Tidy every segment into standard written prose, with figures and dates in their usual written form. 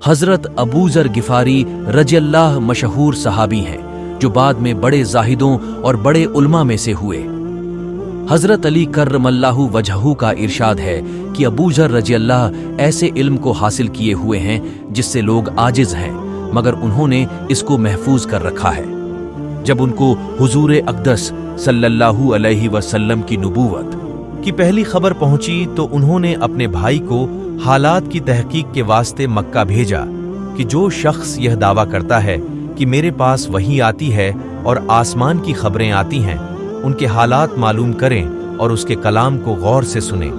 हजरत अबू ज़र गिफारी रज़ियल्लाह मशहूर सहाबी हैं जो बाद में बड़े जाहिदों और बड़े उलमा में से हुए। हजरत अली कर्रमल्लाहु वजहू का इरशाद है कि अबू ज़र रज़ियल्लाह ऐसे इल्म को हासिल किए हुए हैं जिससे लोग आजिज हैं, मगर उन्होंने इसको महफूज कर रखा है। जब उनको हुजूर अक़दस सल्लल्लाहु अलैहि वसल्लम की नबूवत की पहली खबर पहुंची तो उन्होंने अपने भाई को हालात की तहकीक के वास्ते मक्का भेजा कि जो शख्स यह दावा करता है कि मेरे पास वही आती है और आसमान की खबरें आती हैं, उनके हालात मालूम करें और उसके कलाम को गौर से सुनें।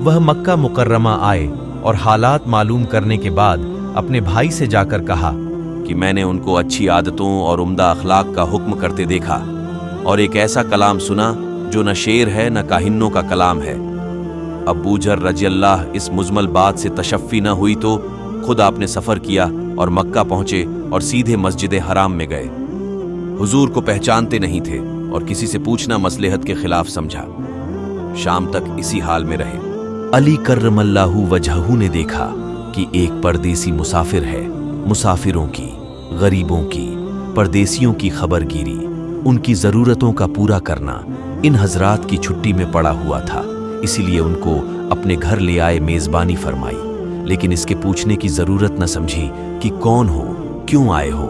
वह मक्का मुकर्रमा आए और हालात मालूम करने के बाद अपने भाई से जाकर कहा कि मैंने उनको अच्छी आदतों और उम्दा अखलाक का हुक्म करते देखा और एक ऐसा कलाम सुना जो न शेर है न काहिनों का कलाम है। अबू ज़र रज़ियल्लाह इस मुज़मल बात से तशफ़ी न हुई तो खुद आपने सफ़र किया और मक्का पहुंचे और सीधे मस्जिद हराम में गए। हुजूर को पहचानते नहीं थे और किसी से पूछना मसलहत के खिलाफ समझा। शाम तक इसी हाल में रहे। अली कर्रमल्लाहु वजहू ने देखा कि एक परदेसी मुसाफिर है। मुसाफिरों की, गरीबों की, परदेसियों की खबरगिरी, उनकी ज़रूरतों का पूरा करना इन हजरात की छुट्टी में पड़ा हुआ था, इसीलिए उनको अपने घर ले आए, मेज़बानी फरमाई, लेकिन इसके पूछने की ज़रूरत न समझी कि कौन हो, क्यों आए हो।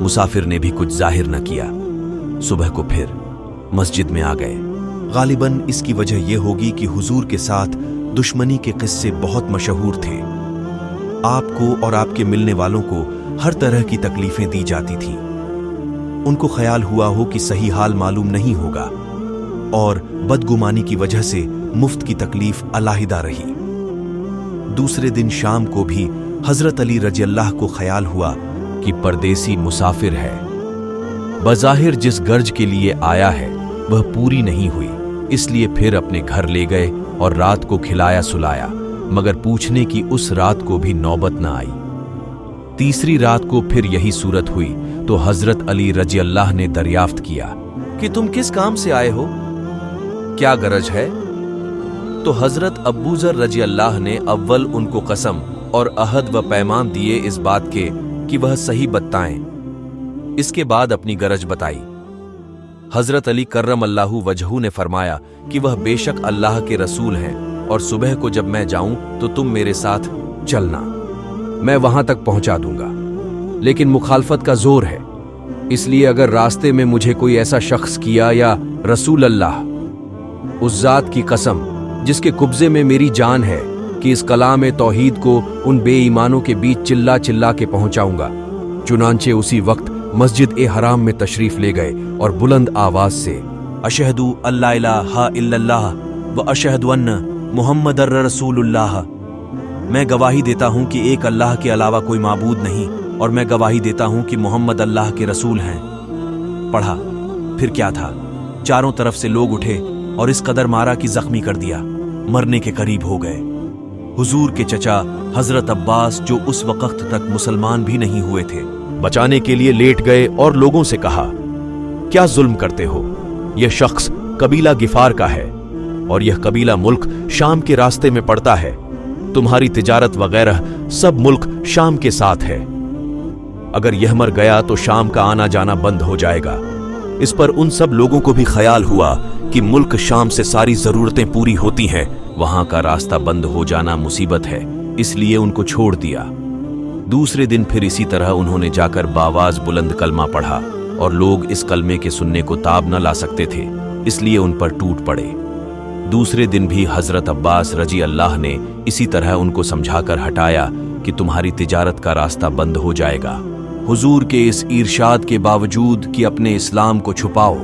मुसाफिर ने भी कुछ जाहिर न किया। सुबह को फिर मस्जिद में आ गए। गालिबन इसकी वजह यह होगी कि हुजूर के साथ दुश्मनी के किस्से बहुत मशहूर थे। आपको और आपके मिलने वालों को हर तरह की तकलीफें दी जाती थीं। उनको ख्याल हुआ हो कि सही हाल मालूम नहीं होगा और बदगुमानी की वजह से मुफ्त की तकलीफ अलाहिदा रही। दूसरे दिन शाम को भी हजरत अली रज़ियल्लाह को ख्याल हुआ कि परदेसी मुसाफिर है। बज़ाहिर जिस गर्ज के लिए आया है वह पूरी नहीं हुई, इसलिए फिर अपने घर ले गए और रात को खिलाया सुलाया, मगर पूछने की उस रात को भी नौबत न आई। तीसरी रात को फिर यही सूरत हुई तो हजरत अली रज़ियल्लाह ने दरियाफ्त किया कि तुम किस काम से आए हो, क्या गरज है? तो हजरत अबू ज़र रज़ियल्लाह ने अव्वल उनको कसम और अहद व पैमान दिए इस बात के कि वह सही बताएं। इसके बाद अपनी गरज बताई। हजरत अली कर्रमल्लाहु वजहू ने फरमाया कि वह बेशक अल्लाह के रसूल हैं और सुबह को जब मैं जाऊं तो तुम मेरे साथ चलना, मैं वहां तक पहुंचा दूंगा, लेकिन मुखालफत का जोर है, इसलिए अगर रास्ते में मुझे कोई ऐसा शख्स किया या रसूल अल्लाह, उस जात की कसम जिसके कुब्जे में मेरी जान है कि इस कलाम तौहीद को उन बेईमानों के बीच चिल्ला चिल्ला के पहुंचाऊंगा। चुनांचे उसी वक्त मस्जिद हराम में तशरीफ ले गए और बुलंद आवाज से अशहदु अल्ला इलाहा इल्लल्लाह व अशहदु अन्न मुहम्मदर रसूलुल्लाह, मैं गवाही देता हूं कि एक अल्लाह के अलावा कोई माबूद नहीं और मैं गवाही देता हूं कि मोहम्मद अल्लाह के रसूल हैं। पढ़ा। फिर क्या था, चारों तरफ से लोग उठे और इस कदर मारा कि जख्मी कर दिया, मरने के करीब हो गए। हुजूर के चचा हजरत अब्बास जो उस वक्त तक मुसलमान भी नहीं हुए थे, बचाने के लिए लेट गए और लोगों से कहा, क्या जुल्म करते हो? यह शख्स कबीला गिफार का है और यह कबीला मुल्क शाम के रास्ते में पड़ता है। तुम्हारी तिजारत वगैरह सब मुल्क शाम के साथ है। अगर यह मर गया तो शाम का आना जाना बंद हो जाएगा। इस पर उन सब लोगों को भी ख्याल हुआ कि मुल्क शाम से सारी जरूरतें पूरी होती हैं, वहां का रास्ता बंद हो जाना मुसीबत है, इसलिए उनको छोड़ दिया। दूसरे दिन फिर इसी तरह उन्होंने जाकर बावाज बुलंद कलमा पढ़ा और लोग इस कलमे के सुनने को ताब न ला सकते थे, इसलिए उन पर टूट पड़े। दूसरे दिन भी हजरत अब्बास रजी अल्लाह ने इसी तरह उनको समझाकर हटाया कि तुम्हारी तिजारत का रास्ता बंद हो जाएगा। हुजूर के इस इरशाद के बावजूद कि अपने इस्लाम को छुपाओ,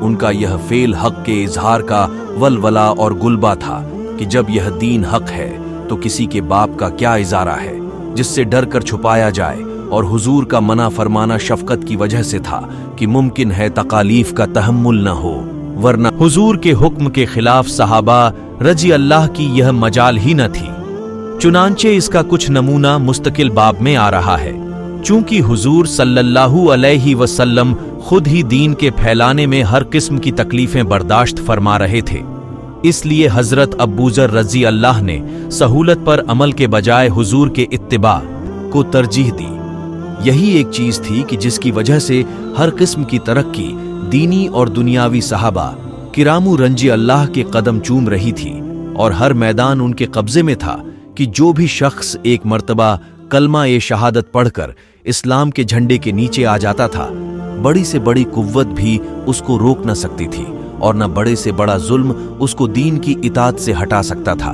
उनका यह फेल हक के इजहार का वलवला और गुलबा था कि जब यह दीन हक है तो किसी के बाप का क्या इजारा है जिससे डर कर छुपाया जाए, और हुजूर का मना फरमाना शफकत की वजह से था कि मुमकिन है तकालीफ का तहम्मुल न हो, वरना हुजूर के हुक्म के खिलाफ सहाबा रजी अल्लाह की यह मजाल ही न थी। चुनांचे इसका कुछ नमूना मुस्तकिल बाब में आ रहा है। चूंकि हुजूर सल्लल्लाहु अलैहि वसल्लम खुद ही दीन के फैलाने में हर किस्म की तकलीफें बर्दाश्त फरमा रहे थे, इसलिए हजरत अबू ज़र रज़ी अल्लाह ने सहूलत पर अमल के बजाय हुजूर के इत्तिबा को तरजीह दी। यही एक चीज थी कि जिसकी वजह से हर किस्म की तरक्की दीनी और दुनियावी सहाबा किरामु रंजी अल्लाह के कदम चूम रही थी, और हर मैदान उनके कब्जे में था कि जो भी शख्स एक मर्तबा कलमा ए शहादत पढ़कर इस्लाम के झंडे के नीचे आ जाता था, बड़ी से बड़ी कुव्वत भी उसको रोक न सकती थी और न बड़े से बड़ा जुल्म उसको दीन की इताअत से हटा सकता था।